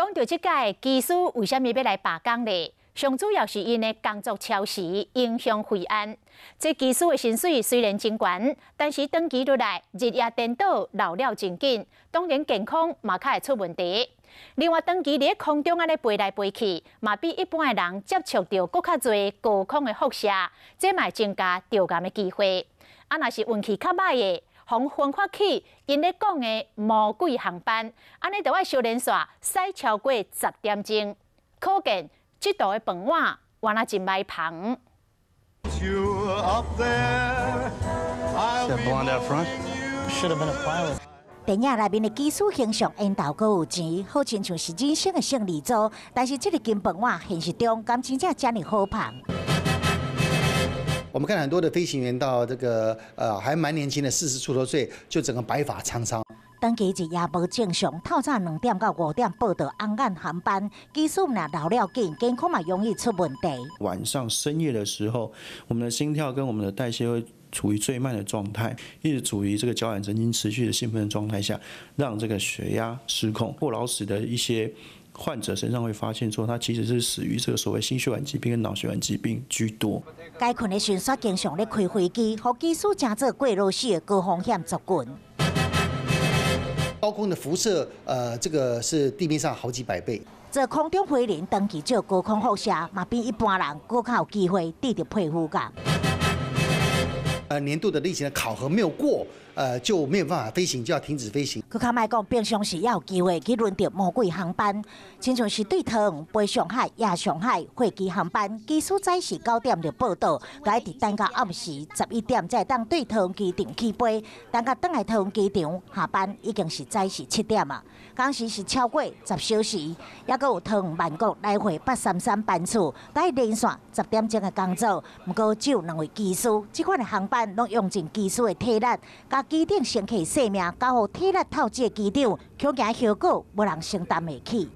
讲到即届技师为虾米要来罢工呢？上主要是因的工作超时影响惠安。这技师的薪水虽然真悬，但是长期落来日夜颠倒，老了真紧，当然健康嘛较会出问题。另外，长期伫空中安尼飞来飞去，嘛比一般的人接触到更较侪高空的辐射，这嘛增加着癌的机会。啊，若是运气较歹的，从分发起，因咧讲的魔鬼航班，安尼就要小连续驶超过10点钟，可见这道的饭碗原来真歹捧。电影内面的技术形象缘投阁有钱，好亲像是人生的胜利组，但是这个金饭碗现实中敢真正这么好捧？我们看很多的飞行员到这个还蛮年轻的40出头岁，就整个白发苍苍。长期日夜无正常，透早2点到5点报到红眼航班，技术若老了紧，健康嘛容易出问题。晚上深夜的时候，我们的心跳跟我们的代谢会处于最慢的状态，一直处于这个交感神经持续的兴奋的状态下，让这个血压失控。过劳死的一些患者身上会发现说，他其实是死于这个所谓心血管疾病跟脑血管疾病居多。该群的巡刷经常咧开飞机，互技术乘做过劳死的高风险族群。高空的辐射，这个是地面上好几百倍。做空中飞人，长期照高空辐射，嘛比一般人更较有机会得到皮肤癌。年度的例行的考核没有过，就没有办法飞行，就要停止飞行。佮较莫讲，平常时也有机会去轮到魔鬼航班，亲像是对桃园、飞上海、夜上海飞机航班，技术早时9点就报到，该伫等到暗时11点才当对桃园机场起飞，等到转来桃园机场下班已经是早时7点啊，当时是超过10小时，也佮有桃园曼谷来回833班次，在连续10点钟的工作，不过只有2位技师，这款的航班拢用尽技术的体力，甲机顶乘客性命交予体力透支的机长，恐惊后果无人承担得起。